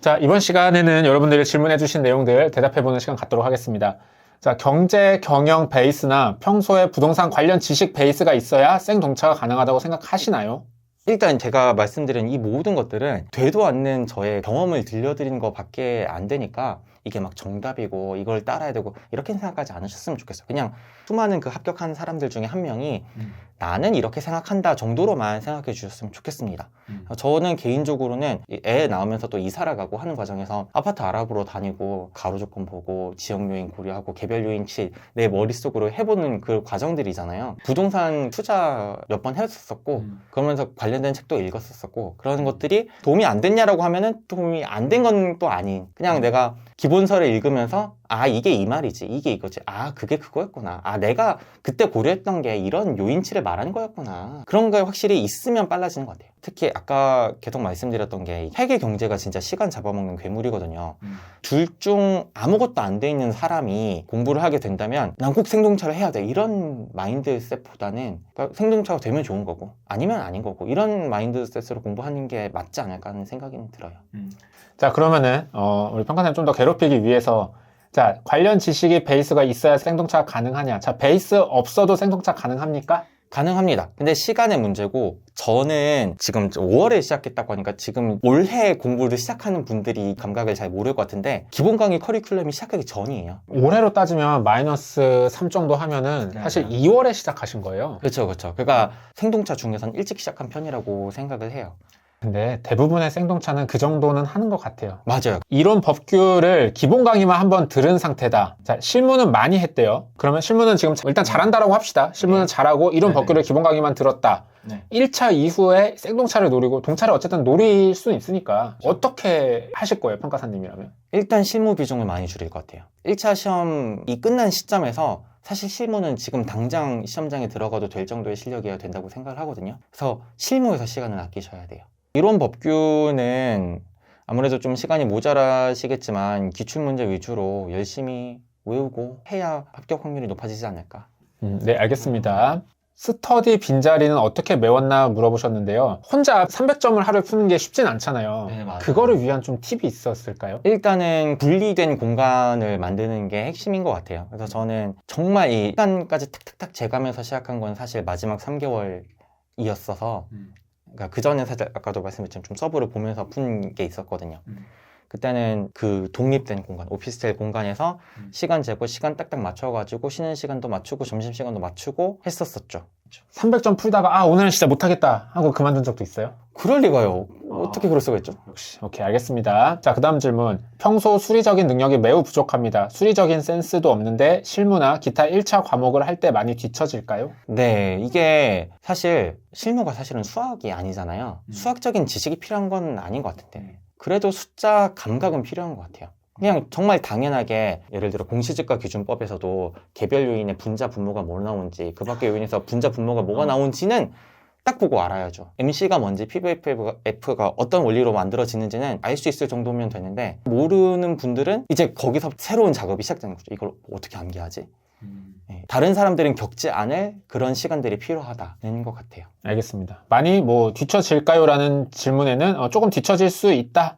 자, 이번 시간에는 여러분들이 질문해주신 내용들 대답해보는 시간 갖도록 하겠습니다. 자, 경제, 경영 베이스나 평소에 부동산 관련 지식 베이스가 있어야 생동차가 가능하다고 생각하시나요? 일단 제가 말씀드린 이 모든 것들은 되도 않는 저의 경험을 들려드린 것밖에 안 되니까 이게 막 정답이고 이걸 따라야 되고 이렇게 생각하지 않으셨으면 좋겠어요. 그냥 수많은 그 합격한 사람들 중에 한 명이 나는 이렇게 생각한다 정도로만 생각해 주셨으면 좋겠습니다. 저는 개인적으로는 애 낳으면서 또 이사를 가고 하는 과정에서 아파트 알아보러 다니고 가로 조건 보고 지역 요인 고려하고 개별 요인치 내 머릿속으로 해보는 그 과정들이잖아요. 부동산 투자 몇 번 했었고 그러면서 관련된 책도 읽었었고 그런 것들이 도움이 안 됐냐라고 하면은 도움이 안 된 건 또 아닌 그냥 내가 기본서를 읽으면서 아 이게 이 말이지 이게 이거지 아 그게 그거였구나 아 내가 그때 고려했던 게 이런 요인치를 말하는 거였구나 그런 게 확실히 있으면 빨라지는 것 같아요. 특히 아까 계속 말씀드렸던 게 회계 경제가 진짜 시간 잡아먹는 괴물이거든요. 둘 중 아무것도 안 돼 있는 사람이 공부를 하게 된다면 난 꼭 생동차를 해야 돼 이런 마인드셋보다는 생동차가 되면 좋은 거고 아니면 아닌 거고 이런 마인드셋으로 공부하는 게 맞지 않을까 하는 생각이 들어요. 자, 그러면은 우리 평가사님 좀 더 괴롭히기 위해서 자, 관련 지식이 베이스가 있어야 생동차가 가능하냐? 자, 베이스 없어도 생동차 가능합니까? 가능합니다. 근데 시간의 문제고 저는 지금 5월에 시작했다고 하니까 지금 올해 공부를 시작하는 분들이 감각을 잘 모를 것 같은데 기본 강의 커리큘럼이 시작하기 전이에요. 올해로 따지면 마이너스 3 정도 하면은 사실 2월에 시작하신 거예요. 그렇죠. 그러니까 생동차 중에서는 일찍 시작한 편이라고 생각을 해요. 근데 대부분의 생동차는 그 정도는 하는 것 같아요. 맞아요. 이론 법규를 기본 강의만 한번 들은 상태다. 자, 실무는 많이 했대요. 그러면 실무는 지금 일단 잘한다라고 합시다. 실무는 잘하고 이론 법규를 기본 강의만 들었다. 1차 이후에 생동차를 노리고 동차를 어쨌든 노릴 수는 있으니까 어떻게 하실 거예요, 평가사님이라면? 일단 실무 비중을 많이 줄일 것 같아요. 1차 시험이 끝난 시점에서 사실 실무는 지금 당장 시험장에 들어가도 될 정도의 실력이어야 된다고 생각을 하거든요. 그래서 실무에서 시간을 아끼셔야 돼요. 이론 법규는 아무래도 좀 시간이 모자라시겠지만 기출문제 위주로 열심히 외우고 해야 합격 확률이 높아지지 않을까. 네, 알겠습니다. 스터디 빈자리는 어떻게 메웠나 물어보셨는데요. 혼자 300점을 하루에 푸는 게 쉽진 않잖아요. 네, 맞아요. 그거를 위한 좀 팁이 있었을까요? 일단은 분리된 공간을 만드는 게 핵심인 것 같아요. 그래서 저는 정말 이 시간까지 탁탁탁 재가면서 시작한 건 사실 마지막 3개월이었어서 그러니까 그 전에 사실 아까도 말씀드렸지만 좀 서브를 보면서 푼 게 있었거든요. 그때는 그 독립된 공간, 오피스텔 공간에서 시간 재고 시간 딱딱 맞춰가지고 쉬는 시간도 맞추고 점심시간도 맞추고 했었었죠. 300점 풀다가 아, 오늘은 진짜 못하겠다 하고 그만둔 적도 있어요? 그럴 리가요. 어떻게 그럴 수가 있죠? 역시. 오케이, 알겠습니다. 자, 그 다음 질문. 평소 수리적인 능력이 매우 부족합니다. 수리적인 센스도 없는데 실무나 기타 1차 과목을 할 때 많이 뒤처질까요? 네, 이게 사실 실무가 사실은 수학이 아니잖아요. 수학적인 지식이 필요한 건 아닌 것 같은데 그래도 숫자 감각은 필요한 것 같아요. 그냥 정말 당연하게 예를 들어 공시지가 기준법에서도 개별 요인의 분자 분모가 뭐 나오는지 그 밖의 요인에서 분자 분모가 뭐가 나오는지는 딱 보고 알아야죠. MC가 뭔지 PVF가 어떤 원리로 만들어지는지는 알 수 있을 정도면 되는데 모르는 분들은 이제 거기서 새로운 작업이 시작되는 거죠. 이걸 어떻게 암기하지? 네, 다른 사람들은 겪지 않을 그런 시간들이 필요하다는 것 같아요. 알겠습니다. 많이 뭐 뒤처질까요? 라는 질문에는 조금 뒤처질 수 있다.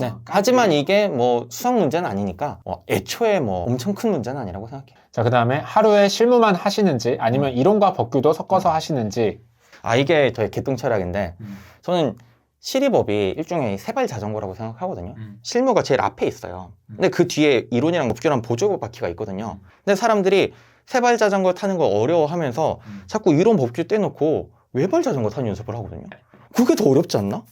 네. 하지만 이게 뭐 수학 문제는 아니니까 애초에 뭐 엄청 큰 문제는 아니라고 생각해요. 자, 그 다음에 하루에 실무만 하시는지 아니면 이론과 법규도 섞어서 하시는지. 이게 저의 개똥철학인데 저는 시리법이 일종의 세발 자전거라고 생각하거든요. 실무가 제일 앞에 있어요. 근데 그 뒤에 이론이랑 법규랑 보조 바퀴가 있거든요. 근데 사람들이 세발 자전거 타는 걸 어려워하면서 자꾸 이론 법규 떼놓고 외발 자전거 타는 연습을 하거든요. 그게 더 어렵지 않나?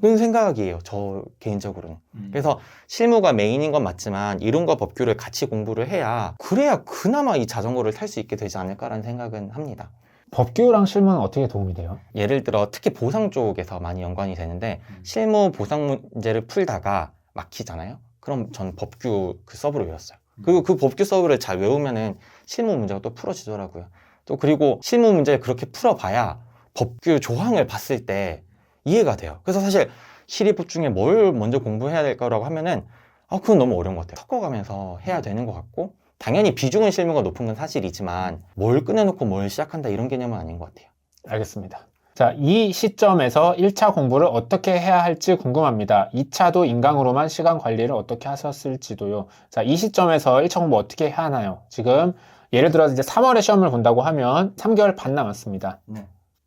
그런 생각이에요. 저 개인적으로는. 그래서 실무가 메인인 건 맞지만 이론과 법규를 같이 공부를 해야 그래야 그나마 이 자전거를 탈 수 있게 되지 않을까라는 생각은 합니다. 법규랑 실무는 어떻게 도움이 돼요? 예를 들어 특히 보상 쪽에서 많이 연관이 되는데 실무 보상 문제를 풀다가 막히잖아요. 그럼 전 법규 그 서브를 외웠어요. 그리고 그 법규 서브를 잘 외우면은 실무 문제가 또 풀어지더라고요. 또 그리고 실무 문제를 그렇게 풀어봐야 법규 조항을 봤을 때 이해가 돼요. 그래서 사실 시리법 중에 뭘 먼저 공부해야 될까라고 하면은 그건 너무 어려운 것 같아요. 섞어가면서 해야 되는 것 같고 당연히 비중은 실무가 높은 건 사실이지만 뭘 꺼내놓고 뭘 시작한다 이런 개념은 아닌 것 같아요. 알겠습니다. 자, 이 시점에서 1차 공부를 어떻게 해야 할지 궁금합니다. 2차도 인강으로만 시간 관리를 어떻게 하셨을지도요. 자, 이 시점에서 1차 공부 어떻게 해야 하나요? 지금 예를 들어서 이제 3월에 시험을 본다고 하면 3개월 반 남았습니다.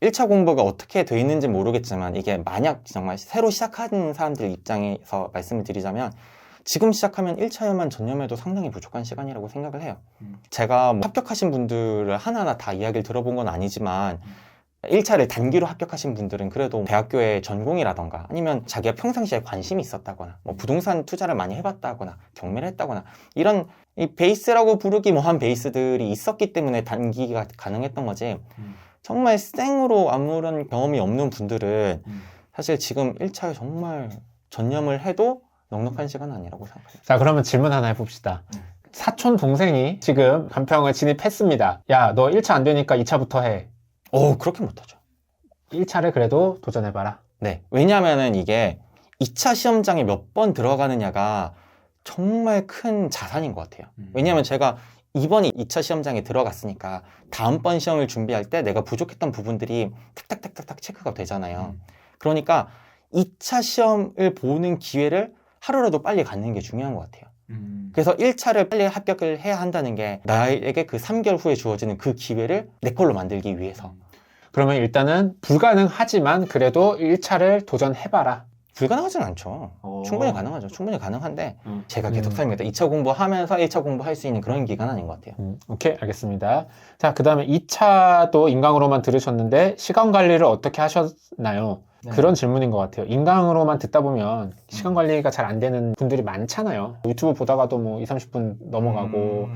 1차 공부가 어떻게 돼 있는지 모르겠지만 이게 만약 정말 새로 시작하는 사람들 입장에서 말씀을 드리자면 지금 시작하면 1차에만 전념해도 상당히 부족한 시간이라고 생각을 해요. 제가 뭐 합격하신 분들을 하나하나 다 이야기를 들어본 건 아니지만 1차를 단기로 합격하신 분들은 그래도 대학교의 전공이라던가 아니면 자기가 평상시에 관심이 있었다거나 뭐 부동산 투자를 많이 해봤다거나 경매를 했다거나 이런 이 베이스라고 부르기 뭐한 베이스들이 있었기 때문에 단기가 가능했던 거지 정말 생으로 아무런 경험이 없는 분들은 사실 지금 1차에 정말 전념을 해도 넉넉한 시간은 아니라고 생각해요. 자, 그러면 질문 하나 해봅시다. 사촌 동생이 지금 간평을 진입했습니다. 야, 너 1차 안 되니까 2차부터 해. 그렇게 못하죠. 1차를 그래도 도전해봐라. 네. 왜냐면은 이게 2차 시험장에 몇 번 들어가느냐가 정말 큰 자산인 것 같아요. 왜냐면 제가 이번에 2차 시험장에 들어갔으니까 다음번 시험을 준비할 때 내가 부족했던 부분들이 탁탁탁탁탁 체크가 되잖아요. 그러니까 2차 시험을 보는 기회를 하루라도 빨리 갖는 게 중요한 것 같아요. 그래서 1차를 빨리 합격을 해야 한다는 게 나에게 그 3개월 후에 주어지는 그 기회를 내 걸로 만들기 위해서. 그러면 일단은 불가능하지만 그래도 1차를 도전해봐라. 불가능하진 않죠. 충분히 가능하죠. 충분히 가능한데 제가 계속 설명했다. 2차 공부하면서 1차 공부할 수 있는 그런 기간은 아닌 것 같아요. 오케이, 알겠습니다. 자, 그 다음에 2차도 인강으로만 들으셨는데 시간 관리를 어떻게 하셨나요? 네. 그런 질문인 것 같아요. 인강으로만 듣다 보면 시간 관리가 잘 안 되는 분들이 많잖아요. 유튜브 보다가도 뭐 2, 30분 넘어가고.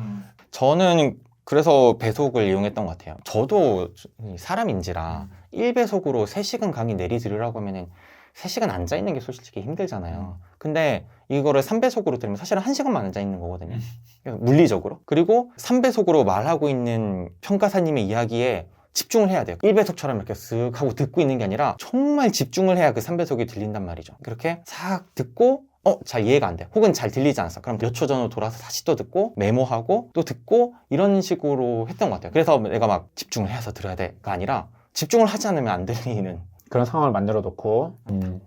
저는 그래서 배속을 이용했던 것 같아요. 저도 사람인지라 1배속으로 3시간 강의 내리들으라고 하면은 3시간 앉아있는 게 솔직히 힘들잖아요. 근데 이거를 3배속으로 들으면 사실은 1시간만 앉아있는 거거든요. 물리적으로. 그리고 3배속으로 말하고 있는 평가사님의 이야기에 집중을 해야 돼요. 1배속처럼 이렇게 쓱 하고 듣고 있는 게 아니라 정말 집중을 해야 그 3배속이 들린단 말이죠. 그렇게 싹 듣고 잘 이해가 안 돼. 혹은 잘 들리지 않았어. 그럼 몇 초 전으로 돌아서 다시 또 듣고 메모하고 또 듣고 이런 식으로 했던 것 같아요. 그래서 내가 막 집중을 해서 들어야 돼가 아니라 집중을 하지 않으면 안 들리는 그런 상황을 만들어 놓고.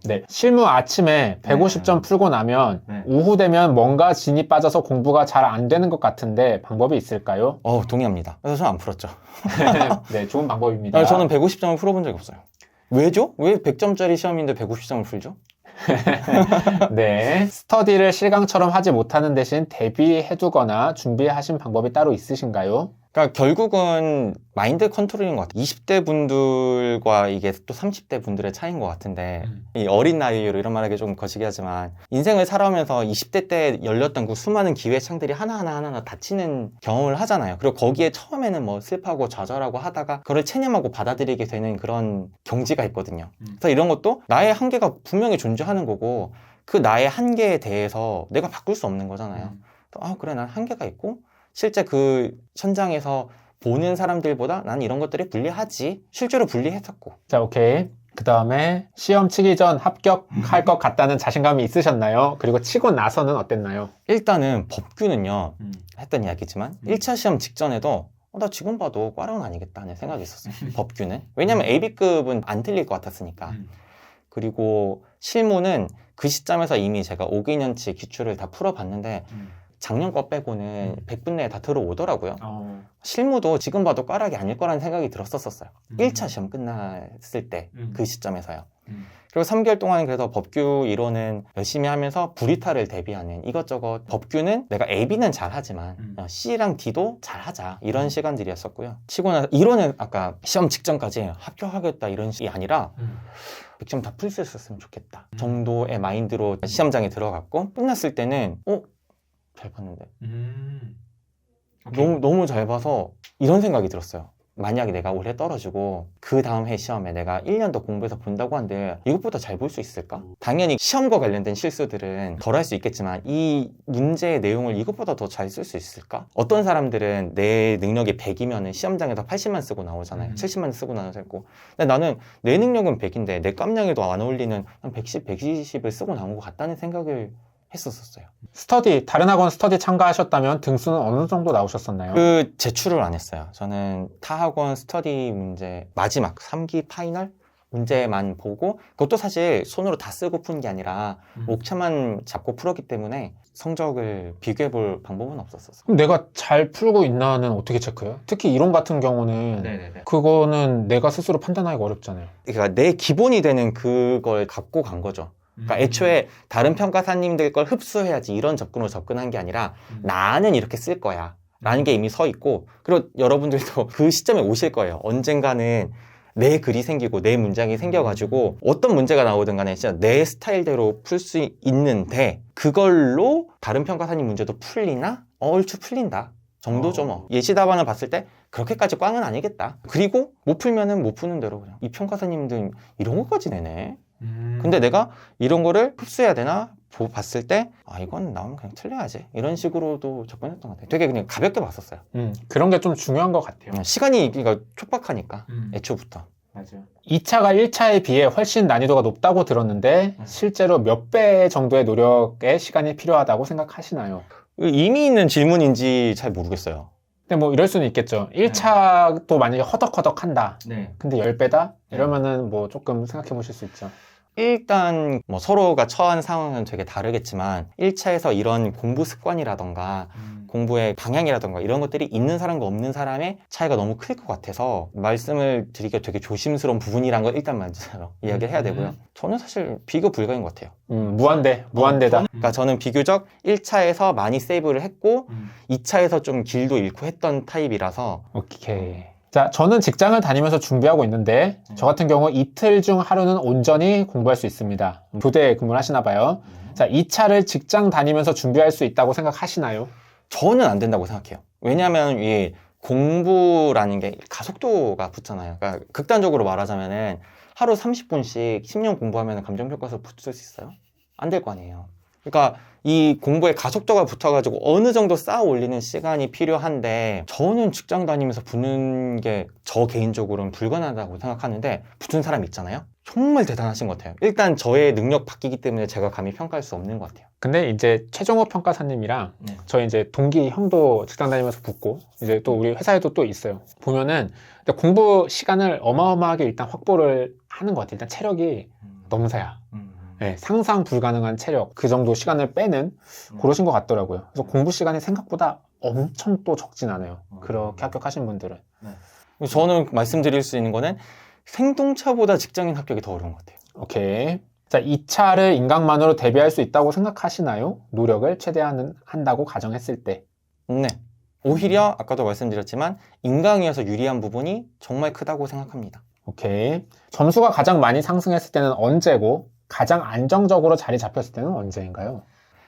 네. 실무 아침에 150점 풀고 나면 오후 되면 뭔가 진이 빠져서 공부가 잘 안 되는 것 같은데 방법이 있을까요? 동의합니다. 그래서 저는 안 풀었죠. 네, 좋은 방법입니다. 저는 150점을 풀어본 적이 없어요. 왜죠? 왜 100점짜리 시험인데 150점을 풀죠? 네. 스터디를 실강처럼 하지 못하는 대신 대비해두거나 준비하신 방법이 따로 있으신가요? 그러니까 결국은 마인드 컨트롤인 것 같아요. 20대 분들과 이게 또 30대 분들의 차이인 것 같은데 이 어린 나이로 이런 말하기 좀 거시기 하지만 인생을 살아오면서 20대 때 열렸던 그 수많은 기회 창들이 하나하나 닫히는 경험을 하잖아요. 그리고 거기에 처음에는 뭐 슬퍼하고 좌절하고 하다가 그걸 체념하고 받아들이게 되는 그런 경지가 있거든요. 그래서 이런 것도 나의 한계가 분명히 존재하는 거고 그 나의 한계에 대해서 내가 바꿀 수 없는 거잖아요. 그래, 난 한계가 있고 실제 그 현장에서 보는 사람들보다 난 이런 것들이 불리하지. 실제로 불리했었고. 자, 오케이. 그 다음에 시험 치기 전 합격할 것 같다는 자신감이 있으셨나요? 그리고 치고 나서는 어땠나요? 일단은 법규는요, 했던 이야기지만 1차 시험 직전에도 나 지금 봐도 꽈랑은 아니겠다는 생각이 있었어요. 법규는. 왜냐면 AB급은 안 틀릴 것 같았으니까. 그리고 실무는 그 시점에서 이미 제가 5개년치 기출을 다 풀어봤는데 작년 거 빼고는 100분 내에 다 들어오더라고요. 실무도 지금 봐도 꽈락이 아닐 거라는 생각이 들었었어요. 1차 시험 끝났을 때 그 시점에서요. 그리고 3개월 동안 그래서 법규 이론은 열심히 하면서 불이탈을 대비하는 이것저것 법규는 내가 AB는 잘하지만 C랑 D도 잘하자 이런 시간들이었었고요. 치고 나서 이론은 아까 시험 직전까지 합격하겠다 이런 식이 아니라 100점 다 풀 수 있었으면 좋겠다 정도의 마인드로 시험장에 들어갔고 끝났을 때는 잘 봤는데 너무 잘 봐서 이런 생각이 들었어요. 만약에 내가 올해 떨어지고 그 다음 해 시험에 내가 1년 더 공부해서 본다고 한들 이것보다 잘 볼 수 있을까? 당연히 시험과 관련된 실수들은 덜 할 수 있겠지만 이 문제의 내용을 이것보다 더 잘 쓸 수 있을까? 어떤 사람들은 내 능력이 100이면 시험장에서 80만 쓰고 나오잖아요. 70만 쓰고 나오고. 근데 나는 내 능력은 100인데 내 깜냥에도 안 어울리는 한 110, 120을 쓰고 나온 것 같다는 생각을 했었어요. 스터디, 다른 학원 스터디 참가하셨다면 등수는 어느 정도 나오셨었나요? 제출을 안 했어요. 저는 타 학원 스터디 문제 마지막 3기 파이널 문제만 보고 그것도 사실 손으로 다 쓰고 푼 게 아니라 옥체만 잡고 풀었기 때문에 성적을 비교해 볼 방법은 없었어요. 그럼 내가 잘 풀고 있나는 어떻게 체크해요? 특히 이론 같은 경우는 네네네. 그거는 내가 스스로 판단하기가 어렵잖아요. 그러니까 내 기본이 되는 그걸 갖고 간 거죠. 그러니까 애초에 다른 평가사님들 걸 흡수해야지 이런 접근으로 접근한 게 아니라 나는 이렇게 쓸 거야 라는 게 이미 서 있고, 그리고 여러분들도 그 시점에 오실 거예요. 언젠가는 내 글이 생기고 내 문장이 생겨가지고 어떤 문제가 나오든 간에 진짜 내 스타일대로 풀 수 있는데 그걸로 다른 평가사님 문제도 풀리나? 얼추 풀린다 정도죠. 뭐 예시 답안을 봤을 때 그렇게까지 꽝은 아니겠다. 그리고 못 풀면은 못 푸는 대로 그냥 이 평가사님들 이런 것까지 내네. 근데 내가 이런 거를 흡수해야 되나 봤을 때 이건 나오면 그냥 틀려야지 이런 식으로도 접근했던 것 같아요. 되게 그냥 가볍게 봤었어요. 그런 게 좀 중요한 것 같아요. 시간이 그러니까 촉박하니까 애초부터. 맞아요. 2차가 1차에 비해 훨씬 난이도가 높다고 들었는데 실제로 몇 배 정도의 노력의 시간이 필요하다고 생각하시나요? 이미 있는 질문인지 잘 모르겠어요. 근데 뭐 이럴 수는 있겠죠. 1차도 만약에 허덕허덕 한다. 네. 근데 10배다? 이러면은 뭐 조금 생각해 보실 수 있죠. 일단 뭐 서로가 처한 상황은 되게 다르겠지만 1차에서 이런 공부 습관이라던가 공부의 방향이라던가 이런 것들이 있는 사람과 없는 사람의 차이가 너무 클 것 같아서 말씀을 드리기가 되게 조심스러운 부분이란 걸 일단 먼저 이야기를 해야 되고요. 저는 사실 비교 불가인 것 같아요. 무한대다. 그러니까 저는 비교적 1차에서 많이 세이브를 했고 2차에서 좀 길도 잃고 했던 타입이라서. 오케이. 자, 저는 직장을 다니면서 준비하고 있는데 저 같은 경우 이틀 중 하루는 온전히 공부할 수 있습니다. 부대 근무를 하시나 봐요. 자, 2차를 직장 다니면서 준비할 수 있다고 생각하시나요? 저는 안 된다고 생각해요. 왜냐하면 이 공부라는 게 가속도가 붙잖아요. 그러니까 극단적으로 말하자면은 하루 30분씩 10년 공부하면 감정평가서 붙을 수 있어요? 안 될 거 아니에요. 그러니까 이 공부에 가속도가 붙어가지고 어느 정도 쌓아 올리는 시간이 필요한데 저는 직장 다니면서 붙는 게 저 개인적으로는 불가능하다고 생각하는데 붙은 사람 있잖아요. 정말 대단하신 것 같아요. 일단 저의 능력 바뀌기 때문에 제가 감히 평가할 수 없는 것 같아요. 근데 이제 최종호 평가사님이랑 저희 이제 동기 형도 직장 다니면서 붙고 이제 또 우리 회사에도 또 있어요. 보면은 공부 시간을 어마어마하게 일단 확보를 하는 것 같아요. 일단 체력이 넘사야. 네, 상상 불가능한 체력, 그 정도 시간을 빼는 그러신 것 같더라고요. 그래서 공부 시간이 생각보다 엄청 또 적진 않아요. 그렇게 합격하신 분들은. 저는 말씀드릴 수 있는 거는 생동차보다 직장인 합격이 더 어려운 것 같아요. 오케이. 자, 2차를 인강만으로 대비할 수 있다고 생각하시나요? 노력을 최대한 한다고 가정했을 때. 네. 오히려 아까도 말씀드렸지만 인강이어서 유리한 부분이 정말 크다고 생각합니다. 오케이. 점수가 가장 많이 상승했을 때는 언제고 가장 안정적으로 자리 잡혔을 때는 언제인가요?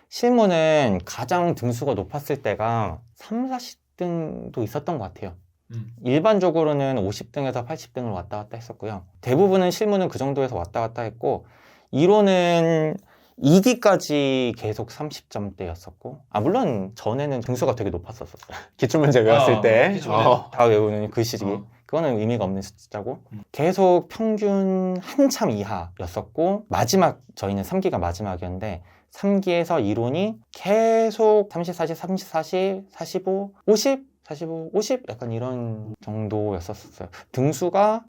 실무는 가장 등수가 높았을 때가 3, 40등도 있었던 것 같아요. 일반적으로는 50등에서 80등을 왔다 갔다 했었고요. 대부분은 실무는 그 정도에서 왔다 갔다 했고 이론은 2기까지 계속 30점대였었고 물론 전에는 등수가 되게 높았었어요. 기출문제 외웠을 때 다 외우는 그 시기 그거는 의미가 없는 숫자고 계속 평균 한참 이하였었고 마지막 저희는 3기가 마지막이었는데 3기에서 이론이 계속 30, 40, 30, 40, 45, 50 45, 50 약간 이런 정도였었어요. 등수가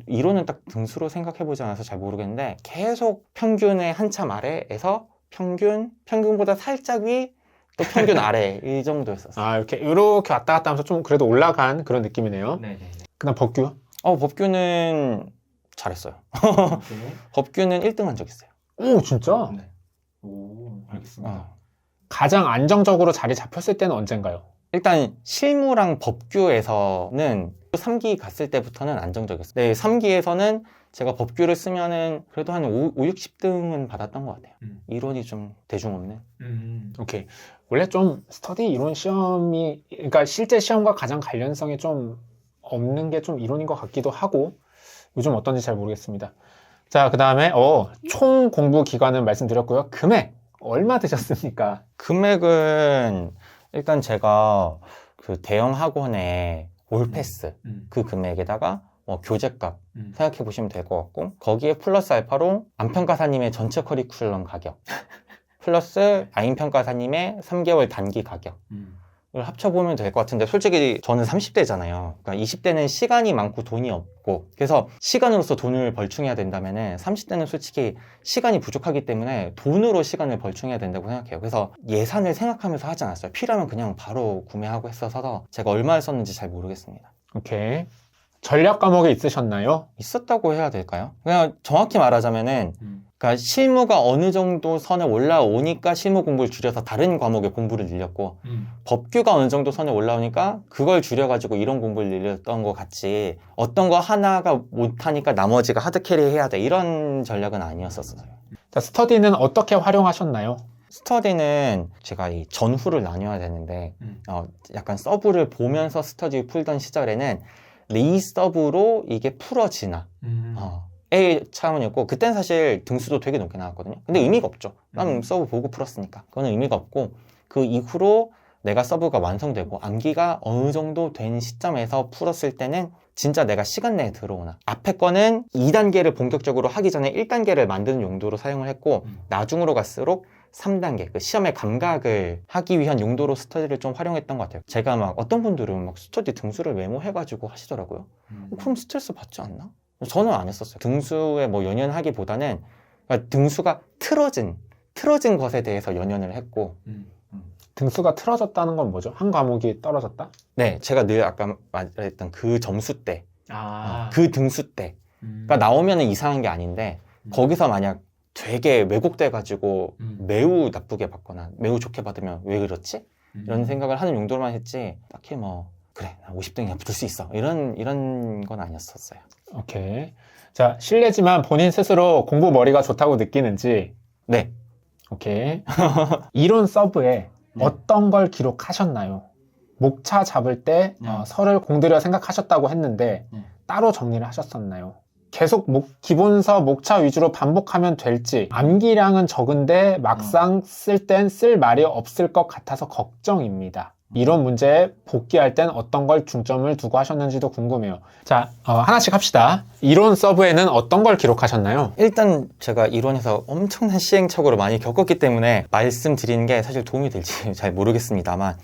이론은 딱 등수로 생각해보지 않아서 잘 모르겠는데 계속 평균의 한참 아래에서 평균보다 살짝 위, 또 평균 아래 이 정도였었어요. 이렇게 왔다 갔다 하면서 좀 그래도 올라간 그런 느낌이네요. 네네. 그다음 법규? 법규는 잘했어요. 법규는 1등 한 적 있어요. 오, 진짜? 네. 오, 알겠습니다. 가장 안정적으로 자리 잡혔을 때는 언젠가요? 일단 실무랑 법규에서는 3기 갔을 때부터는 안정적이었어요. 네, 3기에서는 제가 법규를 쓰면은 그래도 한 5, 60등은 받았던 것 같아요. 이론이 좀 대중 없네. 오케이. 원래 좀 스터디 이론 시험이, 그러니까 실제 시험과 가장 관련성이 좀 없는 게 좀 이론인 것 같기도 하고, 요즘 어떤지 잘 모르겠습니다. 자, 그 다음에, 총 공부 기간은 말씀드렸고요. 금액, 얼마 드셨습니까? 금액은 일단 제가 그 대형 학원의 올패스 그 금액에다가 교재값 생각해 보시면 될 것 같고 거기에 플러스 알파로 안평가사님의 전체 커리큘럼 가격 플러스 아인평가사님의 3개월 단기 가격 합쳐보면 될 것 같은데 솔직히 저는 30대잖아요. 그러니까 20대는 시간이 많고 돈이 없고 그래서 시간으로서 돈을 벌충해야 된다면은 30대는 솔직히 시간이 부족하기 때문에 돈으로 시간을 벌충해야 된다고 생각해요. 그래서 예산을 생각하면서 하지 않았어요. 필요하면 그냥 바로 구매하고 했어서 제가 얼마를 썼는지 잘 모르겠습니다. 오케이. 전략 과목이 있으셨나요? 있었다고 해야 될까요? 그냥 정확히 말하자면은 그러니까 실무가 어느 정도 선에 올라오니까 실무 공부를 줄여서 다른 과목의 공부를 늘렸고 법규가 어느 정도 선에 올라오니까 그걸 줄여가지고 이런 공부를 늘렸던 것 같지 어떤 거 하나가 못하니까 나머지가 하드캐리 해야 돼 이런 전략은 아니었었어요. 자, 스터디는 어떻게 활용하셨나요? 스터디는 제가 이 전후를 나뉘어야 되는데 약간 서브를 보면서 스터디 풀던 시절에는 리서브로 이게 풀어지나 의 차원이었고 그땐 사실 등수도 되게 높게 나왔거든요. 근데 의미가 없죠. 난 서브 보고 풀었으니까 그거는 의미가 없고 그 이후로 내가 서브가 완성되고 암기가 어느 정도 된 시점에서 풀었을 때는 진짜 내가 시간 내에 들어오나 앞에 거는 2단계를 본격적으로 하기 전에 1단계를 만드는 용도로 사용을 했고 나중으로 갈수록 3단계 그 시험의 감각을 하기 위한 용도로 스터디를 좀 활용했던 것 같아요. 제가 막 어떤 분들은 막 스터디 등수를 메모해가지고 하시더라고요. 그럼 스트레스 받지 않나? 저는 안 했었어요. 등수에 뭐 연연하기보다는 그러니까 등수가 틀어진 것에 대해서 연연을 했고 등수가 틀어졌다는 건 뭐죠? 한 과목이 떨어졌다? 네, 제가 늘 아까 말했던 그 점수 때, 그 등수 때 그러니까 나오면 이상한 게 아닌데 거기서 만약 되게 왜곡돼가지고 매우 나쁘게 받거나 매우 좋게 받으면 왜 그렇지? 이런 생각을 하는 용도로만 했지 딱히 뭐 그래 나 50등이나 붙을 수 있어 이런 건 아니었었어요. 오케이. 자, 실례지만 본인 스스로 공부 머리가 좋다고 느끼는지. 네. 오케이. 이론 서브에 어떤 걸 기록하셨나요? 목차 잡을 때 설을 공들여 생각하셨다고 했는데 따로 정리를 하셨었나요? 계속 기본서 목차 위주로 반복하면 될지 암기량은 적은데 막상 쓸 땐 쓸 말이 없을 것 같아서 걱정입니다. 이런 문제에 복귀할 땐 어떤 걸 중점을 두고 하셨는지도 궁금해요. 자, 하나씩 합시다. 이론 서브에는 어떤 걸 기록하셨나요? 일단 제가 이론에서 엄청난 시행착오를 많이 겪었기 때문에 말씀드리는 게 사실 도움이 될지 잘 모르겠습니다만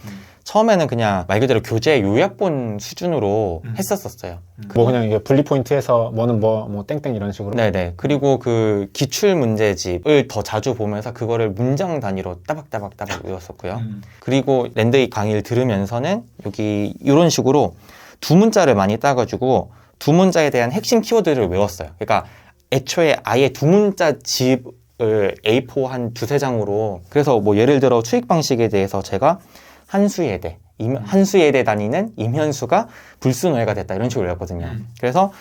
처음에는 그냥 말 그대로 교재 요약본 수준으로 했었어요. 뭐 그냥 이게 분리 포인트에서 뭐는 뭐 땡땡 이런 식으로. 네네. 그리고 그 기출 문제집을 더 자주 보면서 그거를 문장 단위로 따박따박 외웠었고요. 그리고 랜드익 강의를 들으면서는 여기 이런 식으로 두 문자를 많이 따가지고 두 문자에 대한 핵심 키워드를 외웠어요. 그러니까 애초에 아예 두 문자 집을 A4 한 두세 장으로 그래서 뭐 예를 들어 추익 방식에 대해서 제가 한수예대 다니는 임현수가 불순노예가 됐다 이런 식으로 외웠거든요. 그래서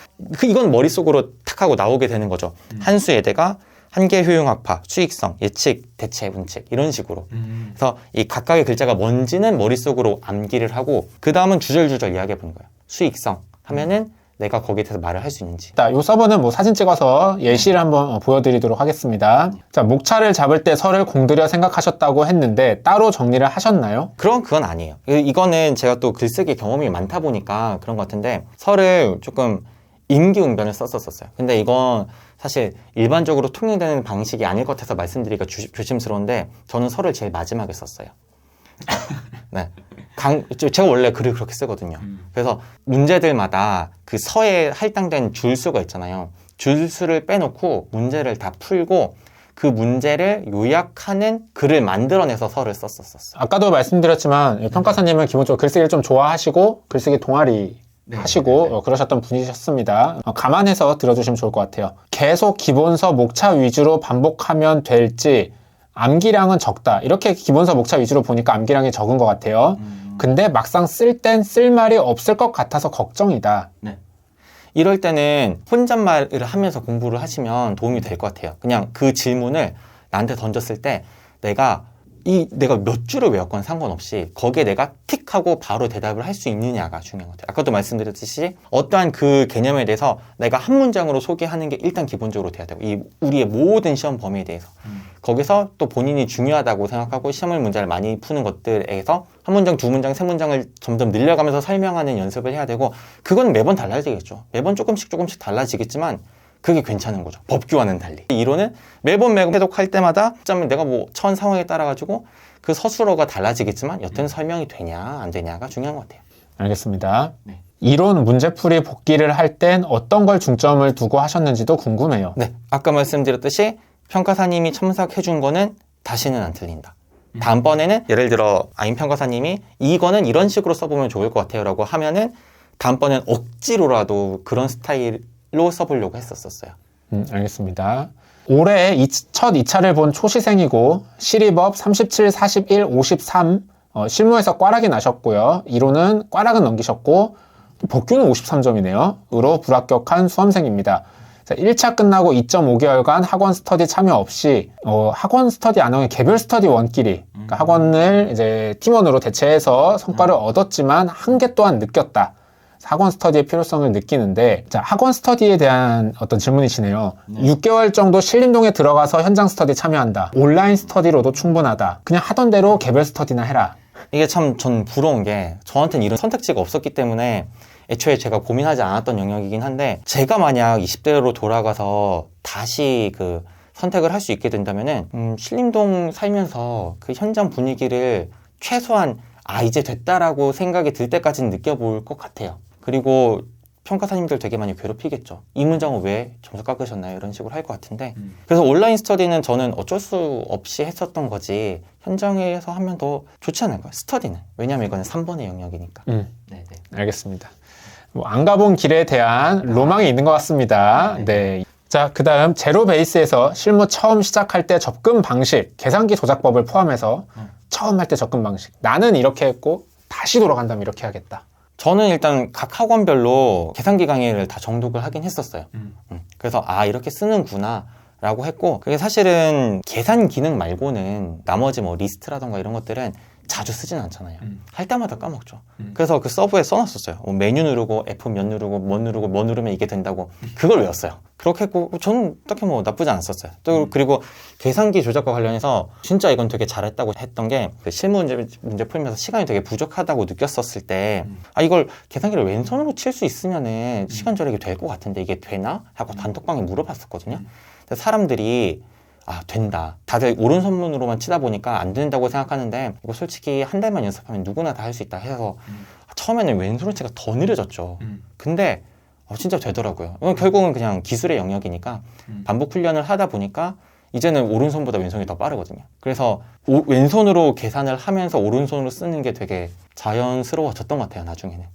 이건 머릿속으로 탁 하고 나오게 되는 거죠. 한수예대가 한계 효용학파, 수익성, 예측, 대체, 문책 이런 식으로. 그래서 이 각각의 글자가 뭔지는 머릿속으로 암기를 하고 그 다음은 주절주절 이야기해 보는 거예요. 수익성 하면은 내가 거기에 대해서 말을 할 수 있는지. 자, 이 서버는 뭐 사진 찍어서 예시를 한번 보여드리도록 하겠습니다. 자, 목차를 잡을 때 설을 공들여 생각하셨다고 했는데 따로 정리를 하셨나요? 그건 아니에요. 이거는 제가 또 글쓰기 경험이 많다 보니까 그런 것 같은데 설을 조금 임기응변을 썼었어요. 근데 이건 사실 일반적으로 통용되는 방식이 아닐 것 같아서 말씀드리기가 조심스러운데 저는 설을 제일 마지막에 썼어요. 네. 제가 원래 글을 그렇게 쓰거든요. 그래서 문제들마다 그 서에 할당된 줄수가 있잖아요. 줄수를 빼놓고 문제를 다 풀고 그 문제를 요약하는 글을 만들어내서 설을 썼었어요. 아까도 말씀드렸지만 평가사님은 기본적으로 글쓰기를 좀 좋아하시고 글쓰기 동아리 하시고 그러셨던 분이셨습니다. 감안해서 들어주시면 좋을 것 같아요. 계속 기본서 목차 위주로 반복하면 될지 암기량은 적다. 이렇게 기본서 목차 위주로 보니까 암기량이 적은 것 같아요. 근데 막상 쓸 땐 쓸 말이 없을 것 같아서 걱정이다. 네. 이럴 때는 혼잣말을 하면서 공부를 하시면 도움이 될 것 같아요. 그냥 그 질문을 나한테 던졌을 때 내가 몇 줄을 외웠건 상관없이 거기에 내가 틱하고 바로 대답을 할 수 있느냐가 중요한 것 같아요. 아까도 말씀드렸듯이 어떠한 그 개념에 대해서 내가 한 문장으로 소개하는 게 일단 기본적으로 돼야 되고 우리의 모든 시험 범위에 대해서 거기서 또 본인이 중요하다고 생각하고 시험 문제를 많이 푸는 것들에서 한 문장, 두 문장, 세 문장을 점점 늘려가면서 설명하는 연습을 해야 되고 그건 매번 달라지겠죠. 매번 조금씩 달라지겠지만 그게 괜찮은 거죠. 법규와는 달리. 이론은 매번 해독할 때마다 내가 뭐 처한 상황에 따라 가지고 그 서술어가 달라지겠지만 여튼 설명이 되냐 안 되냐가 중요한 것 같아요. 알겠습니다. 네. 이론 문제풀이 복기를 할 땐 어떤 걸 중점을 두고 하셨는지도 궁금해요. 네, 아까 말씀드렸듯이 평가사님이 첨삭해준 거는 다시는 안 틀린다. 다음번에는 예를 들어 아임 평가사님이 이거는 이런 식으로 써보면 좋을 것 같아요 라고 하면은 다음번엔 억지로라도 그런 스타일로 써보려고 했었어요. 알겠습니다. 올해 첫 2차를 본 초시생이고 시리법 37, 41, 53 실무에서 꽈락이 나셨고요. 이론은 꽈락은 넘기셨고 복귀는 53점이네요. 으로 불합격한 수험생입니다. 자, 1차 끝나고 2.5개월간 학원 스터디 참여 없이 학원 스터디 안 하고 개별 스터디 원끼리 그러니까 학원을 이제 팀원으로 대체해서 성과를 얻었지만 한계 또한 느꼈다. 학원 스터디의 필요성을 느끼는데 자, 학원 스터디에 대한 어떤 질문이시네요. 6개월 정도 신림동에 들어가서 현장 스터디 참여한다. 온라인 스터디로도 충분하다. 그냥 하던 대로 개별 스터디나 해라. 이게 참 전 부러운 게 저한테는 이런 선택지가 없었기 때문에 애초에 제가 고민하지 않았던 영역이긴 한데 제가 만약 20대로 돌아가서 다시 그 선택을 할 수 있게 된다면은 신림동 살면서 그 현장 분위기를 최소한 이제 됐다라고 생각이 들 때까지는 느껴볼 것 같아요. 그리고 평가사님들 되게 많이 괴롭히겠죠. 이 문장은 왜 점수 깎으셨나요? 이런 식으로 할 것 같은데 그래서 온라인 스터디는 저는 어쩔 수 없이 했었던 거지 현장에서 하면 더 좋지 않을까요? 스터디는. 왜냐하면 이거는 3번의 영역이니까. 네네. 알겠습니다. 뭐 안 가본 길에 대한 로망이 있는 것 같습니다. 네. 자, 그 다음 제로 베이스에서 실무 처음 시작할 때 접근 방식, 계산기 조작법을 포함해서 처음 할 때 접근 방식. 나는 이렇게 했고 다시 돌아간다면 이렇게 하겠다. 저는 일단 각 학원별로 계산기 강의를 다 정독을 하긴 했었어요. 그래서 이렇게 쓰는구나 라고 했고 그게 사실은 계산 기능 말고는 나머지 뭐 리스트라던가 이런 것들은 자주 쓰진 않잖아요. 할 때마다 까먹죠. 그래서 그 서브에 써놨었어요. 메뉴 누르고 F 몇 누르고 뭐 누르고 뭐 누르면 이게 된다고 그걸 외웠어요. 그렇게 했고 저는 딱히 뭐 나쁘지 않았었어요. 또 그리고 계산기 조작과 관련해서 진짜 이건 되게 잘했다고 했던 게 그 실무 문제 풀면서 시간이 되게 부족하다고 느꼈었을 때 이걸 계산기를 왼손으로 칠 수 있으면은 시간 절약이 될 것 같은데 이게 되나? 하고 단톡방에 물어봤었거든요. 근데 사람들이 된다. 다들 오른손문으로만 치다 보니까 안 된다고 생각하는데 이거 솔직히 한 달만 연습하면 누구나 다 할 수 있다 해서 처음에는 왼손으로 치가 더 느려졌죠. 근데 진짜 되더라고요. 결국은 그냥 기술의 영역이니까 반복 훈련을 하다 보니까 이제는 오른손보다 왼손이 더 빠르거든요. 그래서 왼손으로 계산을 하면서 오른손으로 쓰는 게 되게 자연스러워졌던 것 같아요, 나중에는.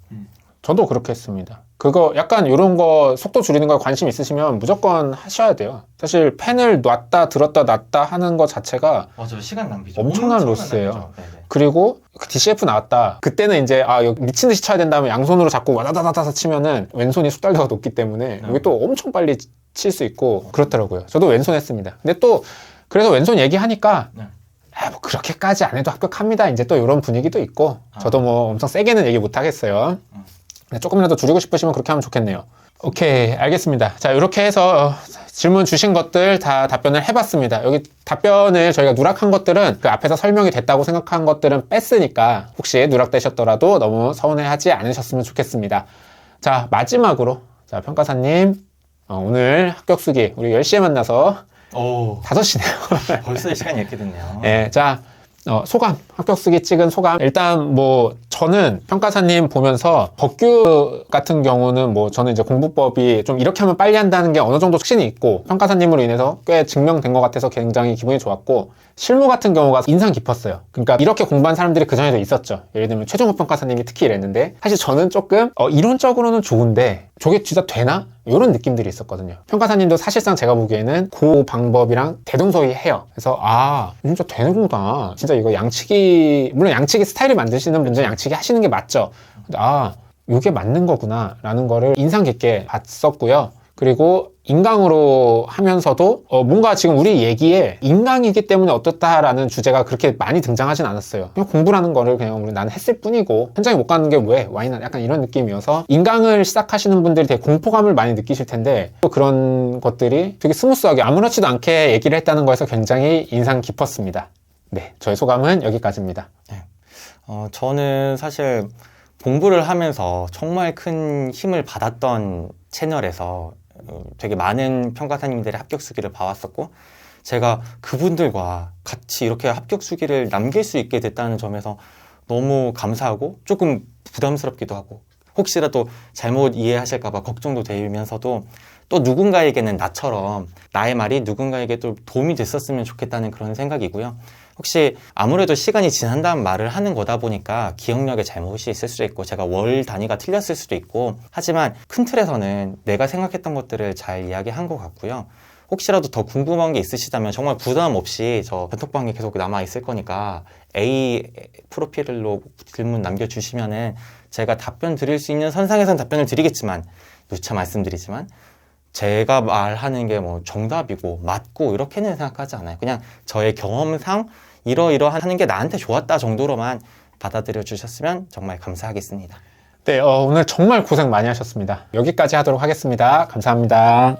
저도 그렇게 했습니다. 그거 약간 이런 거 속도 줄이는 거에 관심 있으시면 무조건 하셔야 돼요. 사실 펜을 놨다 들었다 놨다 하는 거 자체가 맞아요. 시간 낭비죠. 엄청난 로스예요. 그리고 DCF 나왔다. 그때는 이제 여기 미친 듯이 쳐야 된다면 양손으로 잡고 와다다다다 치면은 왼손이 숙달도가 높기 때문에 여기 또 엄청 빨리 칠 수 있고 그렇더라고요. 저도 왼손 했습니다. 근데 또 그래서 왼손 얘기하니까 뭐 그렇게까지 안 해도 합격합니다. 이제 또 이런 분위기도 있고 저도 뭐 엄청 세게는 얘기 못 하겠어요. 조금이라도 줄이고 싶으시면 그렇게 하면 좋겠네요. 오케이, 알겠습니다. 자, 이렇게 해서 질문 주신 것들 다 답변을 해봤습니다. 여기 답변을 저희가 누락한 것들은 그 앞에서 설명이 됐다고 생각한 것들은 뺐으니까 혹시 누락되셨더라도 너무 서운해하지 않으셨으면 좋겠습니다. 자, 마지막으로 자, 평가사님 오늘 합격수기 우리 10시에 만나서 5시네요. 벌써 시간이 이렇게 됐네요. 네, 자, 소감, 합격수기 찍은 소감. 일단 뭐 저는 평가사님 보면서 법규 같은 경우는 뭐 저는 이제 공부법이 좀 이렇게 하면 빨리 한다는 게 어느 정도 확신이 있고 평가사님으로 인해서 꽤 증명된 것 같아서 굉장히 기분이 좋았고 실무 같은 경우가 인상 깊었어요. 그러니까 이렇게 공부한 사람들이 그전에도 있었죠. 예를 들면 최종호 평가사님이 특히 이랬는데 사실 저는 조금 이론적으로는 좋은데 저게 진짜 되나? 이런 느낌들이 있었거든요. 평가사님도 사실상 제가 보기에는 그 방법이랑 대동소이해요. 그래서 진짜 되는구나. 진짜 이거 양치기 물론 양치기 스타일을 만드시는 분들은 양치기 하시는 게 맞죠. 근데 이게 맞는 거구나 라는 거를 인상 깊게 봤었고요. 그리고 인강으로 하면서도 뭔가 지금 우리 얘기에 인강이기 때문에 어떻다라는 주제가 그렇게 많이 등장하진 않았어요. 그냥 공부라는 거를 그냥 나는 했을 뿐이고 현장에 못 가는 게 왜 와이나 약간 이런 느낌이어서 인강을 시작하시는 분들이 되게 공포감을 많이 느끼실 텐데 또 그런 것들이 되게 스무스하게 아무렇지도 않게 얘기를 했다는 거에서 굉장히 인상 깊었습니다. 네, 저의 소감은 여기까지입니다. 네. 저는 사실 공부를 하면서 정말 큰 힘을 받았던 채널에서 되게 많은 평가사님들의 합격 수기를 봐왔었고 제가 그분들과 같이 이렇게 합격 수기를 남길 수 있게 됐다는 점에서 너무 감사하고 조금 부담스럽기도 하고 혹시라도 잘못 이해하실까봐 걱정도 되면서도 또 누군가에게는 나처럼 나의 말이 누군가에게 또 도움이 됐었으면 좋겠다는 그런 생각이고요. 혹시 아무래도 시간이 지난 다음 말을 하는 거다 보니까 기억력에 잘못이 있을 수도 있고 제가 월 단위가 틀렸을 수도 있고 하지만 큰 틀에서는 내가 생각했던 것들을 잘 이야기한 것 같고요. 혹시라도 더 궁금한 게 있으시다면 정말 부담 없이 저 단톡방에 계속 남아 있을 거니까 A 프로필로 질문 남겨주시면은 제가 답변 드릴 수 있는 선상에선 답변을 드리겠지만 누차 말씀드리지만 제가 말하는 게 뭐 정답이고 맞고 이렇게는 생각하지 않아요. 그냥 저의 경험상 이러이러하는 게 나한테 좋았다 정도로만 받아들여 주셨으면 정말 감사하겠습니다. 네, 오늘 정말 고생 많이 하셨습니다. 여기까지 하도록 하겠습니다. 감사합니다.